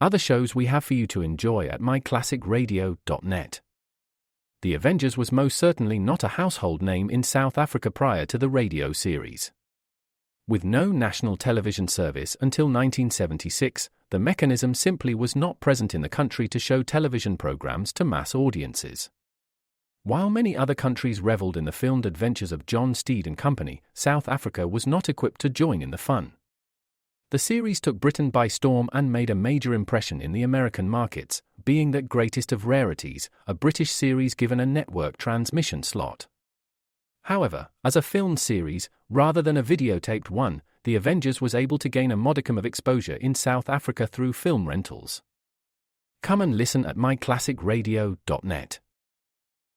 other shows we have for you to enjoy at myclassicradio.net. The Avengers was most certainly not a household name in South Africa prior to the radio series. With no national television service until 1976, the mechanism simply was not present in the country to show television programs to mass audiences. While many other countries reveled in the filmed adventures of John Steed and company, South Africa was not equipped to join in the fun. The series took Britain by storm and made a major impression in the American markets, being that greatest of rarities, a British series given a network transmission slot. However, as a filmed series, rather than a videotaped one, The Avengers was able to gain a modicum of exposure in South Africa through film rentals. Come and listen at myclassicradio.net.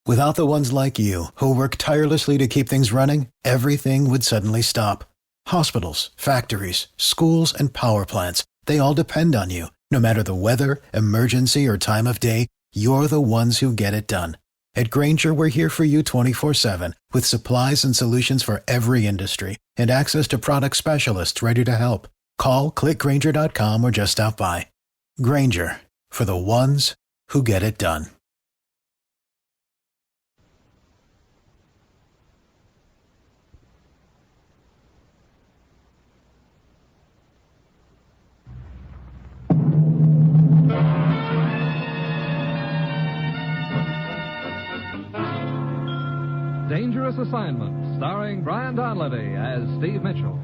Without the ones like you, who work tirelessly to keep things running, everything would suddenly stop. Hospitals, factories, schools, and power plants, they all depend on you. No matter the weather, emergency, or time of day, you're the ones who get it done. At Grainger, we're here for you 24/7, with supplies and solutions for every industry, and access to product specialists ready to help. Call, click Grainger.com, or just stop by. Grainger, for the ones who get it done. Dangerous Assignment, starring Brian Donlevy as Steve Mitchell.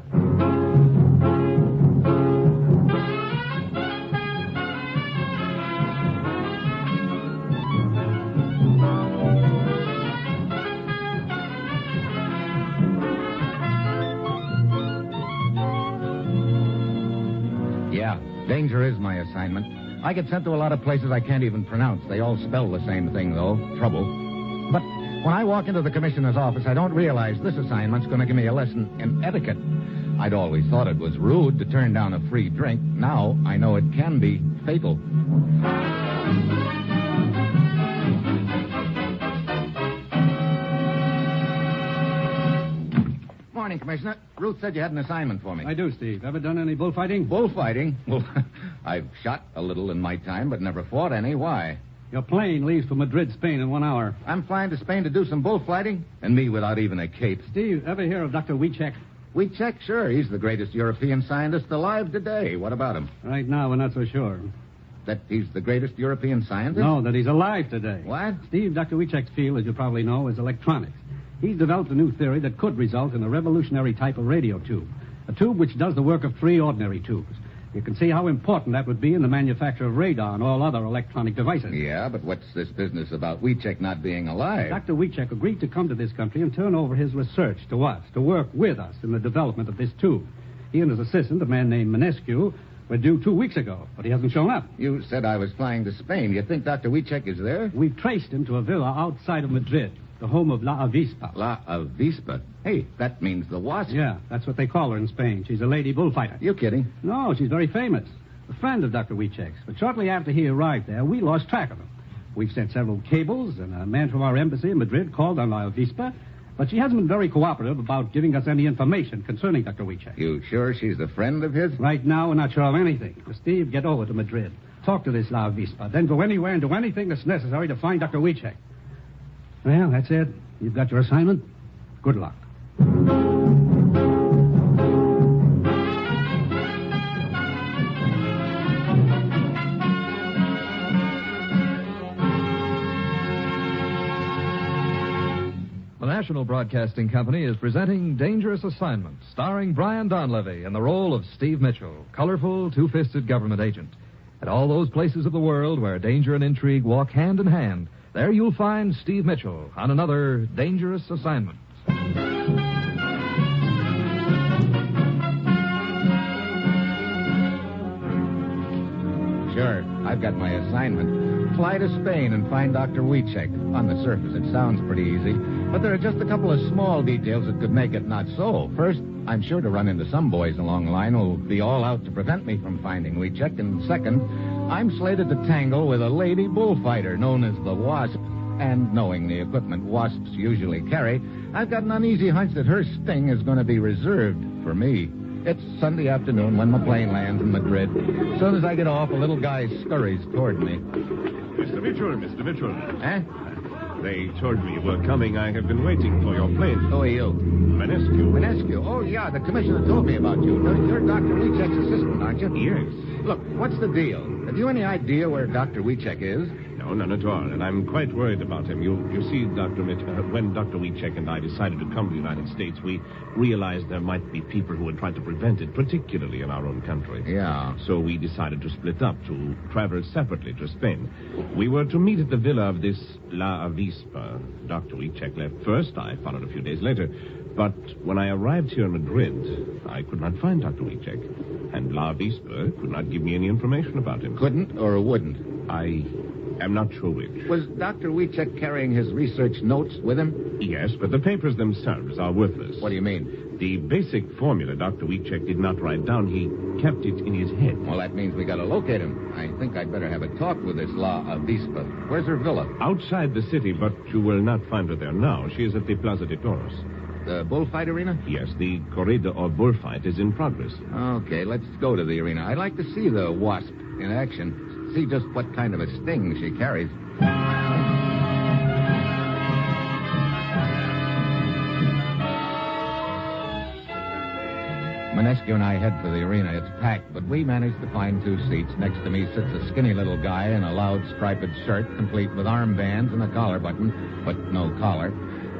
Yeah, danger is my assignment. I get sent to a lot of places I can't even pronounce. They all spell the same thing, though, trouble. But when I walk into the commissioner's office, I don't realize this assignment's going to give me a lesson in etiquette. I'd always thought it was rude to turn down a free drink. Now I know it can be fatal. Morning, Commissioner. Ruth said you had an assignment for me. I do, Steve. Ever done any bullfighting? Bullfighting? Well, I've shot a little in my time, but never fought any. Why? Your plane leaves for Madrid, Spain in 1 hour. I'm flying to Spain to do some bullfighting? And me without even a cape. Steve, ever hear of Dr. Wieczek? Wieczek? Sure. He's the greatest European scientist alive today. What about him? Right now, we're not so sure. That he's the greatest European scientist? No, that he's alive today. What? Steve, Dr. Wieczek's field, as you probably know, is electronics. He's developed a new theory that could result in a revolutionary type of radio tube. A tube which does the work of 3 ordinary tubes. You can see how important that would be in the manufacture of radar and all other electronic devices. Yeah, but what's this business about Wieczek not being alive? Dr. Wieczek agreed to come to this country and turn over his research to us, to work with us in the development of this tube. He and his assistant, a man named Minescu, were due 2 weeks ago, but he hasn't shown up. You said I was flying to Spain. You think Dr. Wieczek is there? We've traced him to a villa outside of Madrid, the home of La Avispa. La Avispa? Hey, that means the wasp. Yeah, that's what they call her in Spain. She's a lady bullfighter. You kidding? No, she's very famous. A friend of Dr. Wieczek's. But shortly after he arrived there, we lost track of him. We've sent several cables, and a man from our embassy in Madrid called on La Avispa, but she hasn't been very cooperative about giving us any information concerning Dr. Wieczek. You sure she's a friend of his? Right now, we're not sure of anything. So, Steve, get over to Madrid. Talk to this La Avispa. Then go anywhere and do anything that's necessary to find Dr. Wieczek. Well, that's it. You've got your assignment. Good luck. The National Broadcasting Company is presenting Dangerous Assignment, starring Brian Donlevy in the role of Steve Mitchell, colorful, two-fisted government agent. At all those places of the world where danger and intrigue walk hand in hand, there you'll find Steve Mitchell on another Dangerous Assignment. Sure, I've got my assignment. Fly to Spain and find Dr. Wieczek. On the surface, it sounds pretty easy, but there are just a couple of small details that could make it not so. First, I'm sure to run into some boys along the line who'll be all out to prevent me from finding Wieczek. And second, I'm slated to tangle with a lady bullfighter known as the Wasp. And knowing the equipment wasps usually carry, I've got an uneasy hunch that her sting is going to be reserved for me. It's Sunday afternoon when my plane lands in Madrid. As soon as I get off, a little guy scurries toward me. Mr. Mitchell. Huh? They told me you were coming. I have been waiting for your plane. Who are you? Manescu. Manescu. Oh, yeah, the commissioner told me about you. You're Dr. Wiechek's assistant, aren't you? Yes. Look, what's the deal? Have you any idea where Dr. Wiechek is? No, none at all. And I'm quite worried about him. You see, Dr. when Dr. Wiechek and I decided to come to the United States, we realized there might be people who would try to prevent it, particularly in our own country. Yeah. So we decided to split up, to travel separately to Spain. We were to meet at the villa of this La Avispa. Dr. Wiechek left first. I followed a few days later. But when I arrived here in Madrid, I could not find Dr. Wiechek. And La Avispa could not give me any information about him. Couldn't or wouldn't? I am not sure which. Was Dr. Wiechek carrying his research notes with him? Yes, but the papers themselves are worthless. What do you mean? The basic formula Dr. Wiechek did not write down. He kept it in his head. Well, that means we got to locate him. I think I'd better have a talk with this La Avispa. Where's her villa? Outside the city, but you will not find her there now. She is at the Plaza de Toros. The bullfight arena? Yes, the corrida or bullfight is in progress. Okay, let's go to the arena. I'd like to see the wasp in action. See just what kind of a sting she carries. Manescu and I head for the arena. It's packed, but we manage to find 2 seats. Next to me sits a skinny little guy in a loud striped shirt, complete with armbands and a collar button, but no collar.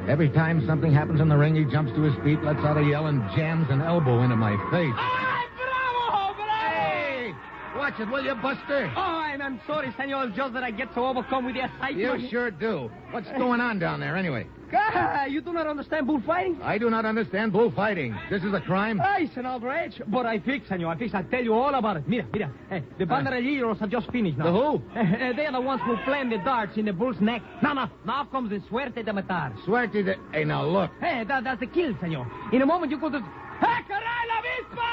Every time something happens in the ring, he jumps to his feet, lets out a yell, and jams an elbow into my face. ¡Ay, bravo, bravo! Hey! Watch it, will you, Buster? Oh, I'm sorry, senor. It's just that I get so overcome with the excitement. You sure do. What's going on down there, anyway? Ah, you do not understand bullfighting? I do not understand bullfighting. This is a crime? It's an outrage. But I fix, senor. I fix. I'll tell you all about it. Mira. Hey, the banderilleros are just finished now. The who? They are the ones who flame the darts in the bull's neck. Now comes the suerte de matar. Suerte de... Hey, now, look. Hey, that's the kill, senor. In a moment, you go to... Hey, caray, la avispa!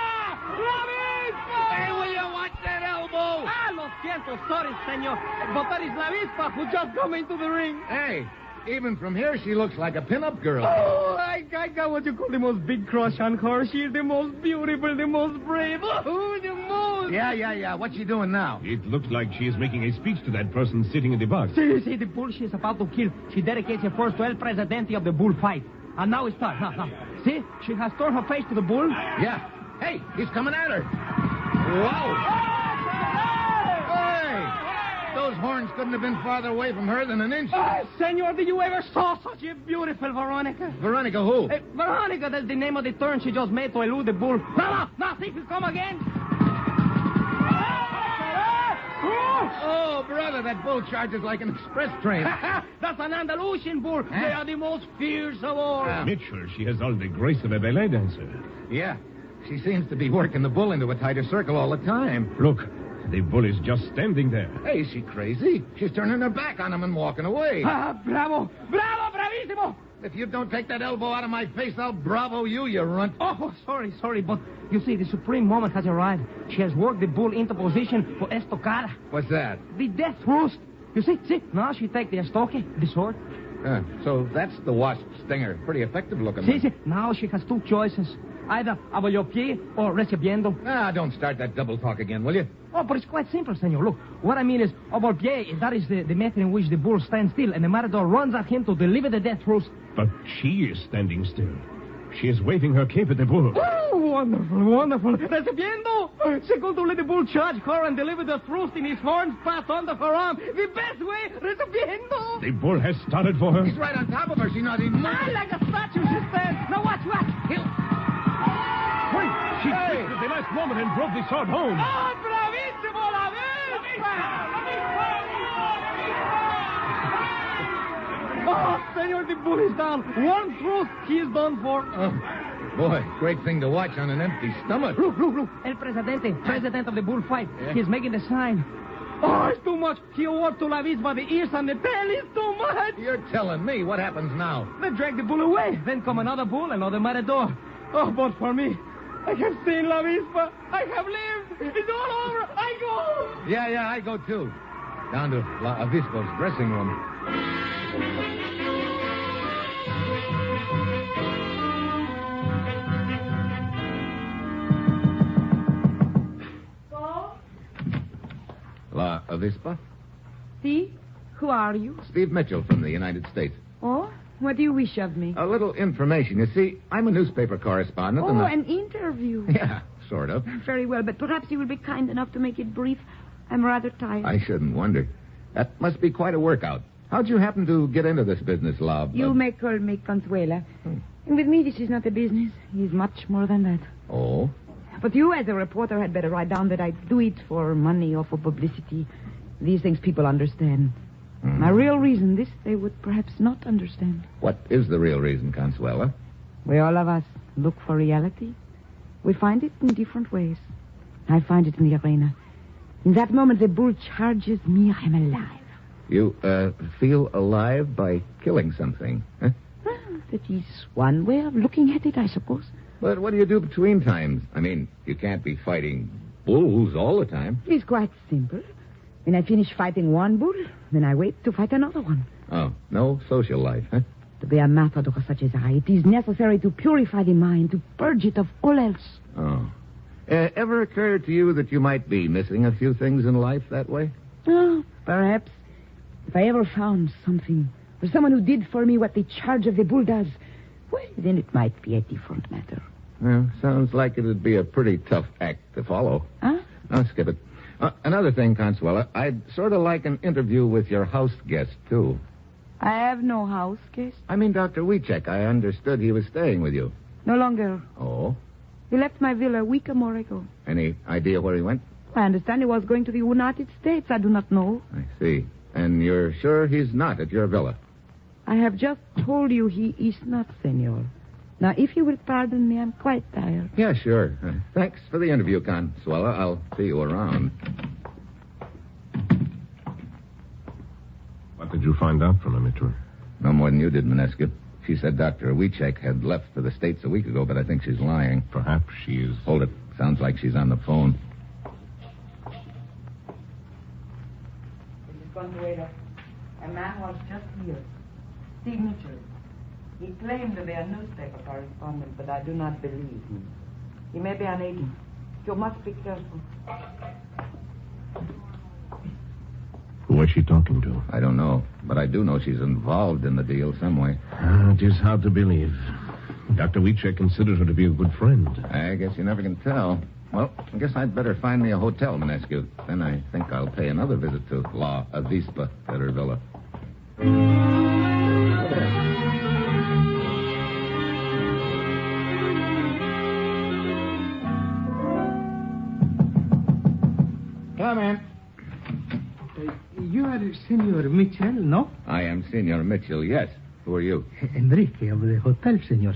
La avispa! Hey, will you watch that elbow? Ah, lo siento. Sorry, senor. But that is la avispa who just come into the ring. Hey, even from here, she looks like a pinup girl. Oh, I got what you call the most big crush on her. She's the most beautiful, the most brave. Oh, the most. Yeah. What's she doing now? It looks like she is making a speech to that person sitting in the box. See, the bull she is about to kill. She dedicates her first to El Presidente of the bullfight. And now it starts. Now. See, she has turned her face to the bull. Yeah. Hey, he's coming at her. Whoa. Those horns couldn't have been farther away from her than an inch. Senor, did you ever saw such a beautiful Veronica? Veronica who? Veronica, that's the name of the turn she just made to elude the bull. Now, see if you come again. Oh, brother, that bull charges like an express train. That's an Andalusian bull. Huh? They are the most fierce of all. Mitchell, she has all the grace of a ballet dancer. Yeah, she seems to be working the bull into a tighter circle all the time. Look, the bull is just standing there. Hey, is she crazy? She's turning her back on him and walking away. Bravo, bravissimo. If you don't take that elbow out of my face, I'll bravo you, you runt. Oh, sorry, but you see, the supreme moment has arrived. She has worked the bull into position for estocada. What's that? The death thrust. You see, now she takes the estoque, the sword. So that's the wasp stinger. Pretty effective looking. See, now she has 2 choices. Either abolopie or recibiendo. Don't start that double talk again, will you? Oh, but it's quite simple, senor. Look, what I mean is, abolopie, that is the method in which the bull stands still, and the matador runs at him to deliver the death thrust. But she is standing still. She is waving her cape at the bull. Oh, wonderful. Recibiendo! She's going to let the bull charge her and deliver the thrust in his horns passed under her arm. The best way, recibiendo! The bull has started for her. He's right on top of her. She's not even moving. Like a statue she stands. Now watch. Wait, she twisted the last moment and drove the sword home. Oh, bravissimo, la avispa! Oh, senor, the bull is down. One thrust, he is done for. Boy, great thing to watch on an empty stomach. Look. El Presidente, president of the bullfight. Yeah. He's making the sign. Oh, it's too much. He awards to La Avispa the ears and the tail. It's too much. You're telling me. What happens now? They drag the bull away. Then come another bull, another matador. Oh, but for me, I have seen La Avispa. I have lived. It's all over. I go. Yeah, I go too. Down to La Avispa's dressing room. La Avispa? See? Who are you? Steve Mitchell from the United States. Oh? What do you wish of me? A little information. You see, I'm a newspaper correspondent. Oh, and an interview. Yeah, sort of. Very well, but perhaps you will be kind enough to make it brief. I'm rather tired. I shouldn't wonder. That must be quite a workout. How'd you happen to get into this business, Love? You may call me Consuela. And with me, this is not a business. It's much more than that. Oh? But you, as a reporter, had better write down that I do it for money or for publicity. These things people understand. My real reason, this they would perhaps not understand. What is the real reason, Consuela? We all of us look for reality. We find it in different ways. I find it in the arena. In that moment, the bull charges me. I'm alive. You, feel alive by killing something, huh? Well, that is one way of looking at it, I suppose. But what do you do between times? I mean, you can't be fighting bulls all the time. It's quite simple. When I finish fighting one bull, then I wait to fight another one. Oh, no social life, huh? To be a matador such as I, it is necessary to purify the mind, to purge it of all else. Oh. Ever occurred to you that you might be missing a few things in life that way? Oh, perhaps. If I ever found something, or someone who did for me what the charge of the bull does, well, then it might be a different matter. Well, sounds like it'd be a pretty tough act to follow. Huh? I'll skip it. Another thing, Consuela, I'd sort of like an interview with your house guest, too. I have no house guest. I mean, Dr. Wiecek. I understood he was staying with you. No longer. Oh? He left my villa a week or more ago. Any idea where he went? I understand he was going to the United States. I do not know. I see. And you're sure he's not at your villa? I have just told you he is not, senor. Now, if you will pardon me, I'm quite tired. Yeah, sure. Thanks for the interview, Consuela. I'll see you around. What did you find out from her, Mitchell? No more than you did, Minescu. She said Dr. Wiecek had left for the States a week ago, but I think she's lying. Perhaps she is. Hold it. Sounds like she's on the phone. Mrs. Consuela, a man was just here. Steve Mitchell. He claimed to be a newspaper correspondent, but I do not believe him. He may be an agent. You must be careful. Who was she talking to? I don't know, but I do know she's involved in the deal some way. It is hard to believe. Dr. Wiecek considers her to be a good friend. I guess you never can tell. Well, I guess I'd better find me a hotel, Minescu. Then I think I'll pay another visit to La Avispa at her villa. Come in. You are Senor Mitchell, no? I am Senor Mitchell, yes. Who are you? Enrique of the hotel, senor.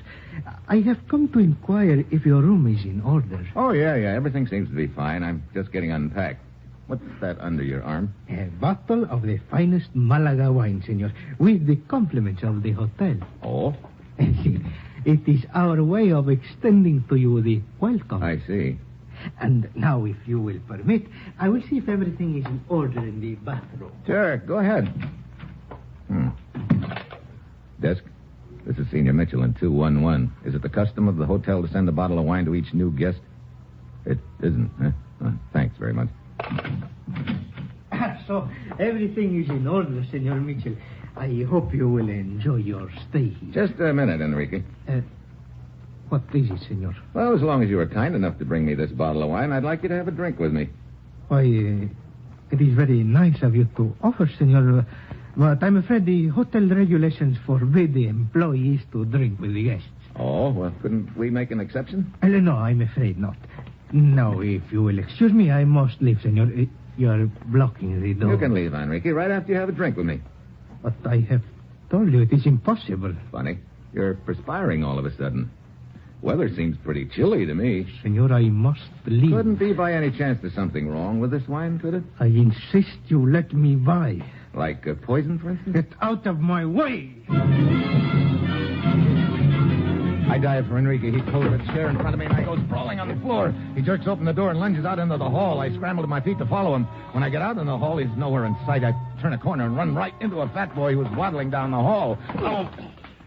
I have come to inquire if your room is in order. Oh, yeah. Everything seems to be fine. I'm just getting unpacked. What's that under your arm? A bottle of the finest Malaga wine, senor, with the compliments of the hotel. Oh? See, it is our way of extending to you the welcome. I see. And now, if you will permit, I will see if everything is in order in the bathroom. Sure, go ahead. Desk, this is Senior Mitchell in 211. Is it the custom of the hotel to send a bottle of wine to each new guest? It isn't, huh? Thanks very much. So, everything is in order, Senor Mitchell. I hope you will enjoy your stay here. Just a minute, Enrique. What is it, senor? Well, as long as you were kind enough to bring me this bottle of wine, I'd like you to have a drink with me. Why, it is very nice of you to offer, senor. But I'm afraid the hotel regulations forbid the employees to drink with the guests. Oh, well, couldn't we make an exception? No, I'm afraid not. Now, if you will excuse me, I must leave, senor. You're blocking the door. You can leave, Enrique, right after you have a drink with me. But I have told you it is impossible. Funny. You're perspiring all of a sudden. Weather seems pretty chilly to me. Senor, I must leave. Couldn't be by any chance there's something wrong with this wine, could it? I insist you let me by. Like poison, for instance? Get out of my way! I dive for Enrique. He pulls a chair in front of me, and I go sprawling on the floor. He jerks open the door and lunges out into the hall. I scramble to my feet to follow him. When I get out in the hall, he's nowhere in sight. I turn a corner and run right into a fat boy who was waddling down the hall. Oh!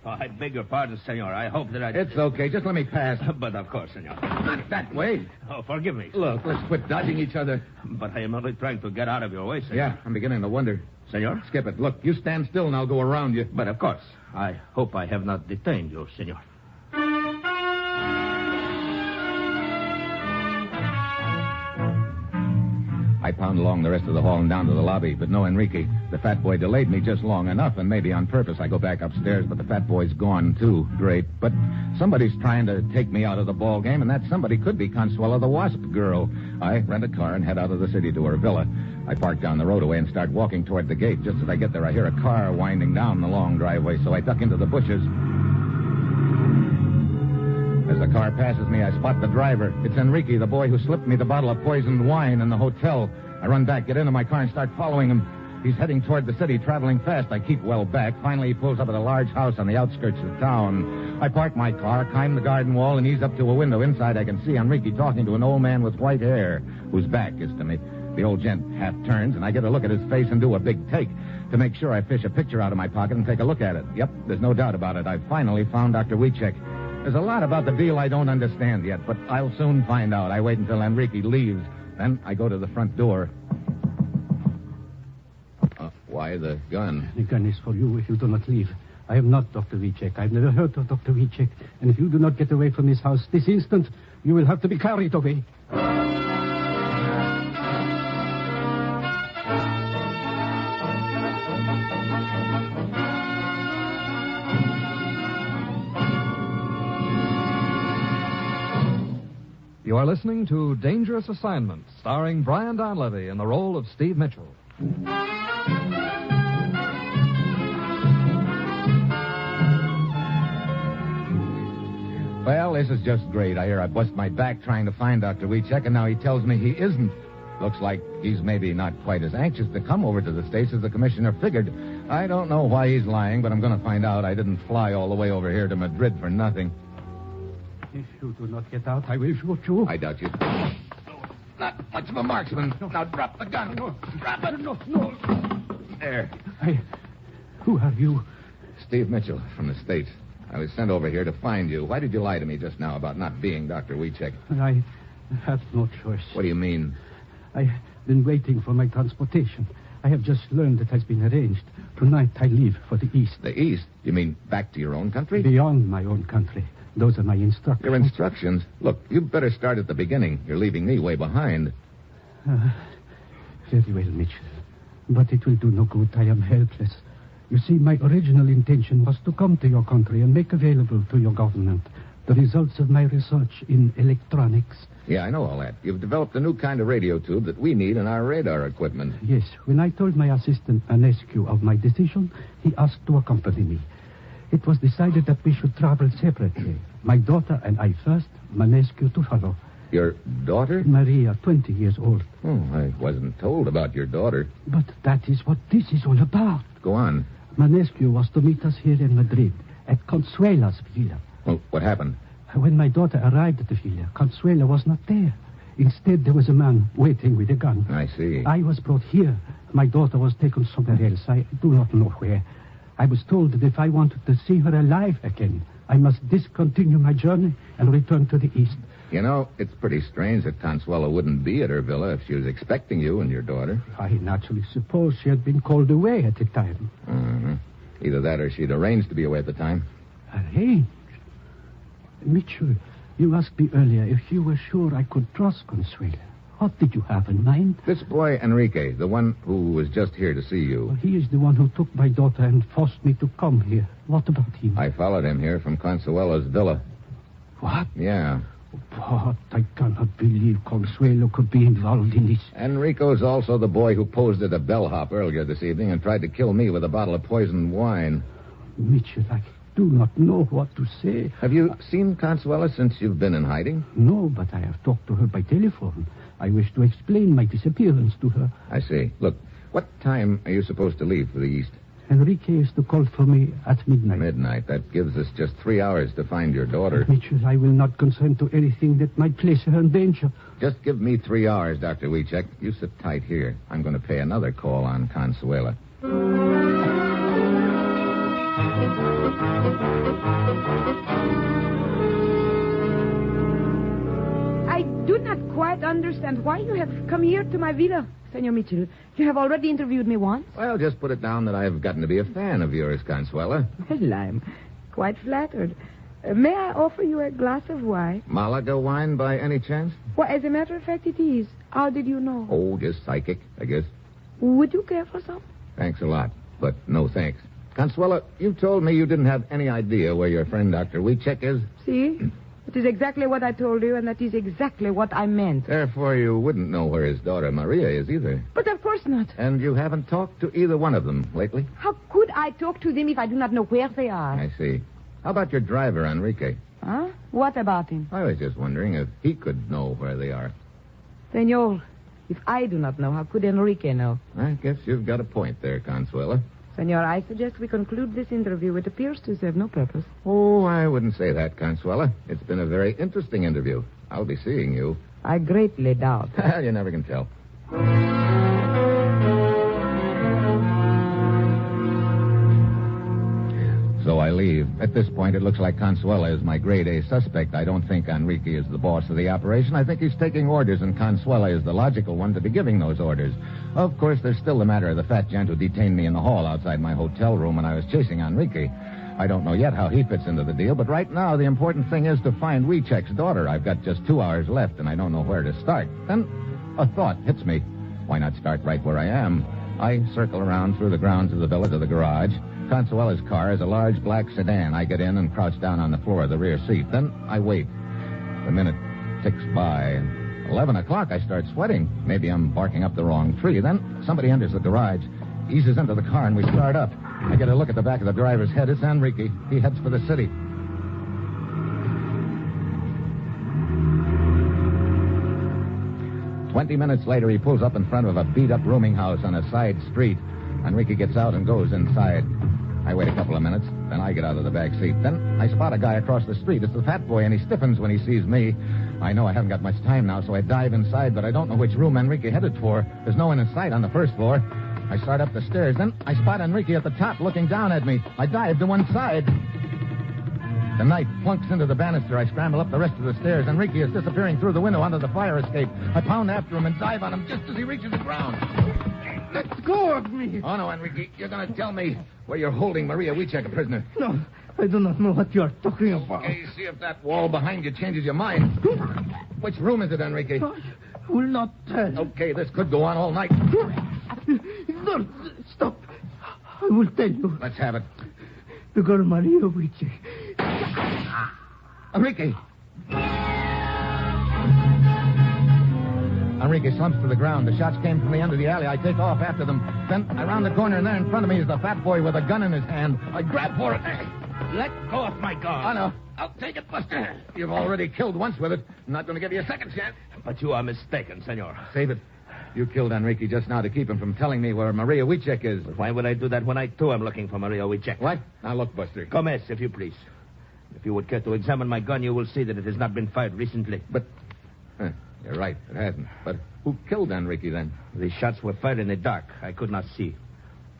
Oh, I beg your pardon, senor. I hope that I... It's okay. Just let me pass. But of course, senor. Not that way. Oh, forgive me. Look, let's quit dodging each other. But I am only trying to get out of your way, senor. Yeah, I'm beginning to wonder. Senor? Skip it. Look, you stand still and I'll go around you. But of course. I hope I have not detained you, senor. I pound along the rest of the hall and down to the lobby, but no Enrique. The fat boy delayed me just long enough, and maybe on purpose I go back upstairs, but the fat boy's gone, too. Great. But somebody's trying to take me out of the ball game, and that somebody could be Consuelo the Wasp girl. I rent a car and head out of the city to her villa. I park down the roadway and start walking toward the gate. Just as I get there, I hear a car winding down the long driveway, so I duck into the bushes. As the car passes me, I spot the driver. It's Enrique, the boy who slipped me the bottle of poisoned wine in the hotel. I run back, get into my car, and start following him. He's heading toward the city, traveling fast. I keep well back. Finally, he pulls up at a large house on the outskirts of town. I park my car, climb the garden wall, and ease up to a window. Inside, I can see Enrique talking to an old man with white hair, whose back is to me. The old gent half turns, and I get a look at his face and do a big take. To make sure, I fish a picture out of my pocket and take a look at it. Yep, there's no doubt about it. I've finally found Dr. Wiecek. There's a lot about the deal I don't understand yet, but I'll soon find out. I wait until Enrique leaves. Then I go to the front door. Why the gun? The gun is for you if you do not leave. I am not Dr. Wiecek. I've never heard of Dr. Wiecek. And if you do not get away from this house this instant, you will have to be carried away. You are listening to Dangerous Assignment, starring Brian Donlevy in the role of Steve Mitchell. Well, this is just great. I hear I bust my back trying to find Dr. Wiecek, and now he tells me he isn't. Looks like he's maybe not quite as anxious to come over to the States as the commissioner figured. I don't know why he's lying, but I'm going to find out. I didn't fly all the way over here to Madrid for nothing. If you do not get out, I will shoot you. I doubt you. Not much of a marksman. Now drop the gun. Drop it. No. There. Who are you? Steve Mitchell from the States. I was sent over here to find you. Why did you lie to me just now about not being Dr. Wiecek? I have no choice. What do you mean? I've been waiting for my transportation. I have just learned it has been arranged. Tonight I leave for the East. The East? You mean back to your own country? Beyond my own country. Those are my instructions. Your instructions? Look, you'd better start at the beginning. You're leaving me way behind. Very well, Mitchell. But it will do no good. I am helpless. You see, my original intention was to come to your country and make available to your government the results of my research in electronics. Yeah, I know all that. You've developed a new kind of radio tube that we need in our radar equipment. Yes. When I told my assistant, Manescu, of my decision, he asked to accompany me. It was decided that we should travel separately. My daughter and I first, Manescu to follow. Your daughter? Maria, 20 years old. Oh, I wasn't told about your daughter. But that is what this is all about. Go on. Manescu was to meet us here in Madrid, at Consuela's villa. Well, what happened? When my daughter arrived at the villa, Consuela was not there. Instead, there was a man waiting with a gun. I see. I was brought here. My daughter was taken somewhere else. I do not know where. I was told that if I wanted to see her alive again, I must discontinue my journey and return to the East. You know, it's pretty strange that Consuelo wouldn't be at her villa if she was expecting you and your daughter. I naturally suppose she had been called away at the time. Mm-hmm. Either that or she'd arranged to be away at the time. Arranged? Mitchell, you asked me earlier if you were sure I could trust Consuelo. What did you have in mind? This boy, Enrique, the one who was just here to see you. Well, he is the one who took my daughter and forced me to come here. What about him? I followed him here from Consuelo's villa. What? Yeah. What? I cannot believe Consuelo could be involved in this. Enrico's also the boy who posed at a bellhop earlier this evening and tried to kill me with a bottle of poisoned wine. Mitchell, I do not know what to say. Have you seen Consuelo since you've been in hiding? No, but I have talked to her by telephone. I wish to explain my disappearance to her. I see. Look, what time are you supposed to leave for the East? Enrique is to call for me at midnight. Midnight. That gives us just 3 hours to find your daughter. Mitchell, I will not consent to anything that might place her in danger. Just give me 3 hours, Dr. Wiecek. You sit tight here. I'm going to pay another call on Consuelo. not quite understand why you have come here to my villa, Senor Mitchell. You have already interviewed me once. Well, just put it down that I've gotten to be a fan of yours, Consuela. Well, I'm quite flattered. May I offer you a glass of wine? Malaga wine, by any chance? Well, as a matter of fact, it is. How did you know? Oh, just psychic, I guess. Would you care for some? Thanks a lot, but no thanks. Consuela, you told me you didn't have any idea where your friend Dr. Wiecek is. See? It is exactly what I told you, and that is exactly what I meant. Therefore, you wouldn't know where his daughter Maria is either. But of course not. And you haven't talked to either one of them lately? How could I talk to them if I do not know where they are? I see. How about your driver, Enrique? Huh? What about him? I was just wondering if he could know where they are. Senor, if I do not know, how could Enrique know? I guess you've got a point there, Consuela. Senor, I suggest we conclude this interview. It appears to serve no purpose. Oh, I wouldn't say that, Consuela. It's been a very interesting interview. I'll be seeing you. I greatly doubt. You never can tell. So I leave. At this point, it looks like Consuela is my grade A suspect. I don't think Enrique is the boss of the operation. I think he's taking orders, and Consuela is the logical one to be giving those orders. Of course, there's still the matter of the fat gent who detained me in the hall outside my hotel room when I was chasing Enrique. I don't know yet how he fits into the deal, but right now the important thing is to find Wiecek's daughter. I've got just 2 hours left, and I don't know where to start. Then a thought hits me. Why not start right where I am? I circle around through the grounds of the villa to the garage. Consuela's car is a large black sedan. I get in and crouch down on the floor of the rear seat. Then I wait. The minute ticks by. 11 o'clock, I start sweating. Maybe I'm barking up the wrong tree. Then somebody enters the garage, eases into the car, and we start up. I get a look at the back of the driver's head. It's Enrique. He heads for the city. "20 minutes later, he pulls up in front of a beat-up rooming house on a side street. Enrique gets out and goes inside. I wait a couple of minutes, then I get out of the back seat. Then I spot a guy across the street. It's the fat boy, and he stiffens when he sees me. I know I haven't got much time now, so I dive inside, but I don't know which room Enrique headed for. There's no one in sight on the first floor. I start up the stairs. Then I spot Enrique at the top looking down at me. I dive to one side. The knife plunks into the banister. I scramble up the rest of the stairs. Enrique is disappearing through the window onto the fire escape. I pound after him and dive on him just as he reaches the ground. Let go of me. Oh, no, Enrique. You're going to tell me where you're holding Maria Wiecek a prisoner. No, I do not know what you are talking about. Okay, see if that wall behind you changes your mind. Which room is it, Enrique? I will not tell. Okay, this could go on all night. No, stop. I will tell you. Let's have it. The girl Maria Wiecek. Enrique! Enrique slumps to the ground. The shots came from the end of the alley. I take off after them. Then around the corner, and there in front of me is the fat boy with a gun in his hand. I grab for it. Let go of my gun. Oh, no. I'll take it, Buster. You've already killed once with it. I'm not going to give you a second chance. But you are mistaken, senor. Save it. You killed Enrique just now to keep him from telling me where Maria Wiecek is. But why would I do that when I, too, am looking for Maria Wiecek? What? Now, look, Buster. Gomez, if you please. If you would care to examine my gun, you will see that it has not been fired recently. But... you're right. It hasn't. But who killed Enrique, then? The shots were fired in the dark. I could not see.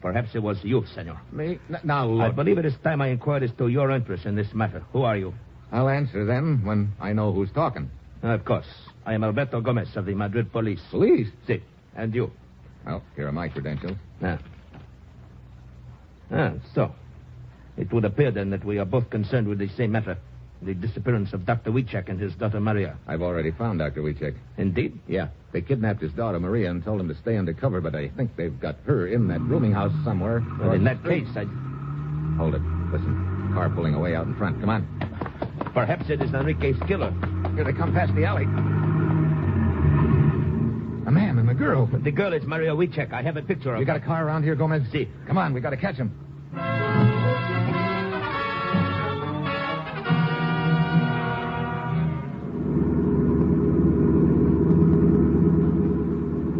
Perhaps it was you, senor. Me? Now, look. I believe it is time I inquired as to your interest in this matter. Who are you? I'll answer then when I know who's talking. Of course. I am Alberto Gomez of the Madrid police. Police? Si. And you? Well, here are my credentials. So. It would appear, then, that we are both concerned with the same matter. The disappearance of Dr. Wiecek and his daughter Maria. I've already found Dr. Wiecek. Indeed? Yeah. They kidnapped his daughter Maria and told him to stay undercover, but I think they've got her in that rooming house somewhere. Well, in that case, Hold it. Listen. Car pulling away out in front. Come on. Perhaps it is Enrique's killer. Here they come past the alley. A man and a girl. The girl is Maria Wiecek. I have a picture of her. You got a car around here, Gomez? Si. Come on, we got to catch him.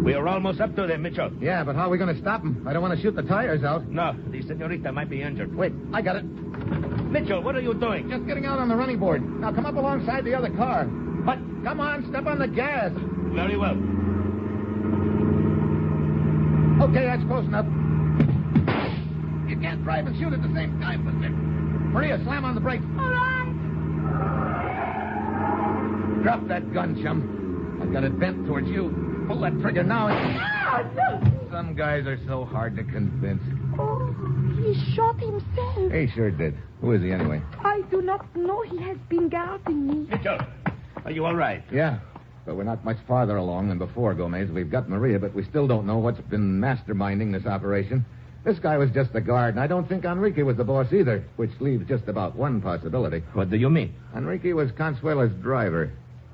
We are almost up to them, Mitchell. Yeah, but how are we going to stop him? I don't want to shoot the tires out. No, the senorita might be injured. Wait, I got it. Mitchell, what are you doing? Just getting out on the running board. Now come up alongside the other car. But come on, step on the gas. Very well. Okay, that's close enough. You can't drive and shoot at the same time, Buster. Maria, slam on the brakes. All right. Drop that gun, chum. I've got it bent towards you. Pull that trigger now. Some guys are so hard to convince. Oh, he shot himself. He sure did. Who is he anyway? I do not know. He has been guarding me. Mitchell, are you all right? Yeah, but we're not much farther along than before, Gomez. We've got Maria, but we still don't know what's been masterminding this operation. This guy was just the guard, and I don't think Enrique was the boss either, which leaves just about one possibility. What do you mean? Enrique was Consuela's driver.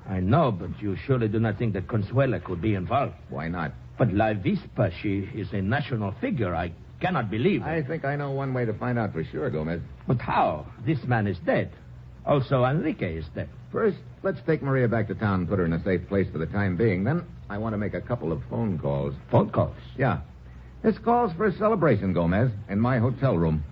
I know, but you surely do not think that Consuela could be involved. Why not? But La Vispa, she is a national figure. I cannot believe it. I think I know one way to find out for sure, Gomez. But how? This man is dead. Also, Enrique is dead. First, let's take Maria back to town and put her in a safe place for the time being. Then, I want to make a couple of phone calls. Phone calls? Yeah. This calls for a celebration, Gomez, in my hotel room.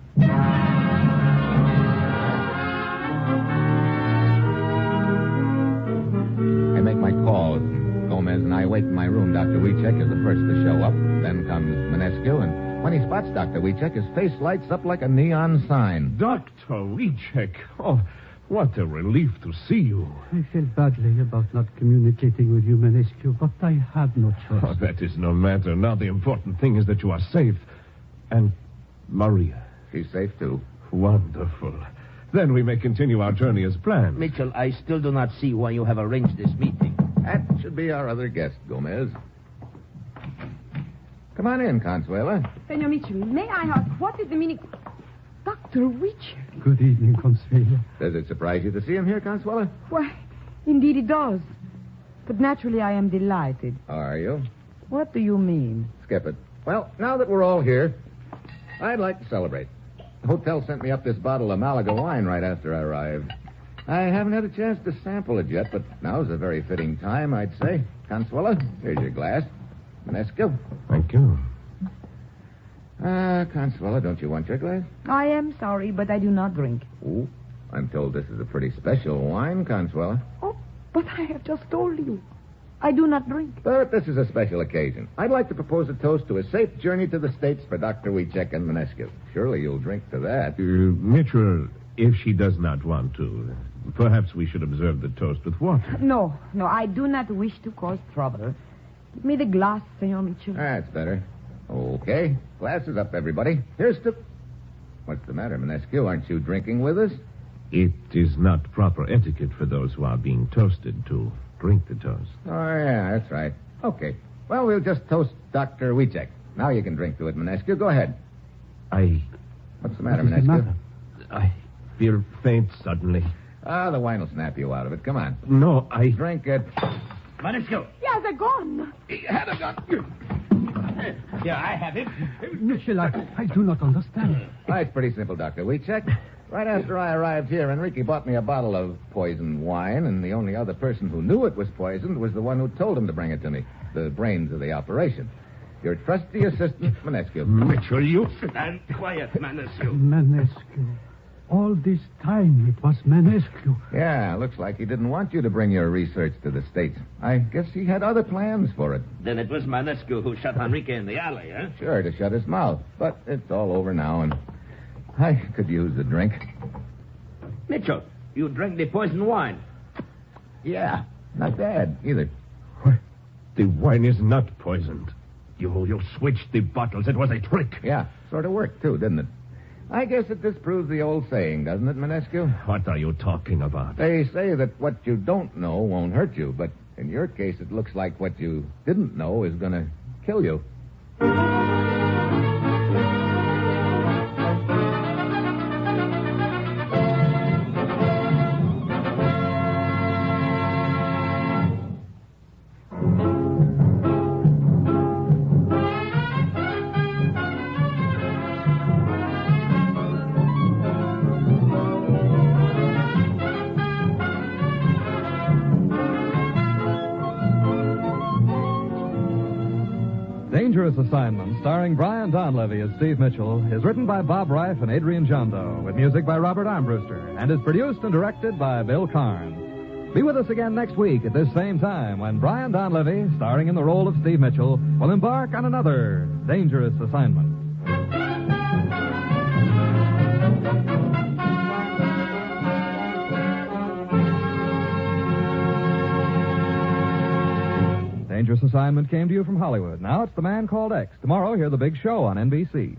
I make my calls. Gomez and I wait in my room. Dr. Wiecek is the first to show up. Then comes Manescu, and when he spots Dr. Wiecek, his face lights up like a neon sign. Dr. Wiecek. Oh, what a relief to see you. I feel badly about not communicating with you, Manescu, but I have no choice. Oh, that is no matter. Now the important thing is that you are safe. And Maria. She's safe, too. Wonderful. Then we may continue our journey as planned. Mitchell, I still do not see why you have arranged this meeting. That should be our other guest, Gomez. Come on in, Consuela. Senor Mitchell, may I ask what is the meaning... Dr. Wiecek. Good evening, Consuela. Does it surprise you to see him here, Consuela? Why, indeed it does. But naturally I am delighted. Are you? What do you mean? Skip it. Well, now that we're all here, I'd like to celebrate. The hotel sent me up this bottle of Malaga wine right after I arrived. I haven't had a chance to sample it yet, but now's a very fitting time, I'd say. Consuela, here's your glass. Manescu. Thank you. Consuela, don't you want your glass? I am sorry, but I do not drink. Oh, I'm told this is a pretty special wine, Consuela. Oh, but I have just told you. I do not drink. But this is a special occasion. I'd like to propose a toast to a safe journey to the States for Dr. Wiecek and Manescu. Surely you'll drink to that. Mitchell, if she does not want to, perhaps we should observe the toast with water. No, I do not wish to cause trouble. Give me the glass, Senor Mitchell. That's better. Okay. Glasses up, everybody. Here's to... What's the matter, Manescu? Aren't you drinking with us? It is not proper etiquette for those who are being toasted to drink the toast. Oh, yeah, that's right. Okay. Well, we'll just toast Dr. Wiecek. Now you can drink to it, Manescu. Go ahead. What's the matter, Manescu? I feel faint suddenly. The wine will snap you out of it. Come on. No, Drink it. Manescu. He has a gun. He had a gun. Yeah, I have it. Mitchell, I do not understand. It's pretty simple, Dr. Wiecek. Right after I arrived here, Enrique bought me a bottle of poisoned wine, and the only other person who knew it was poisoned was the one who told him to bring it to me, the brains of the operation. Your trusty assistant, Manescu. Mitchell, you... Stand quiet, Manescu. Manescu. All this time, it was Manescu. Yeah, looks like he didn't want you to bring your research to the States. I guess he had other plans for it. Then it was Manescu who shot Enrique in the alley, eh? Sure, to shut his mouth. But it's all over now, and I could use a drink. Mitchell, you drank the poisoned wine. Yeah, not bad, either. The wine is not poisoned. You switched the bottles. It was a trick. Yeah, sort of worked, too, didn't it? I guess it disproves the old saying, doesn't it, Manescu? What are you talking about? They say that what you don't know won't hurt you, but in your case, it looks like what you didn't know is going to kill you. Dangerous Assignment, starring Brian Donlevy as Steve Mitchell, is written by Bob Reif and Adrian Jondo, with music by Robert Armbruster, and is produced and directed by Bill Karn. Be with us again next week at this same time when Brian Donlevy, starring in the role of Steve Mitchell, will embark on another Dangerous Assignment. Dangerous Assignment came to you from Hollywood. Now it's The Man Called X. Tomorrow, hear The Big Show on NBC.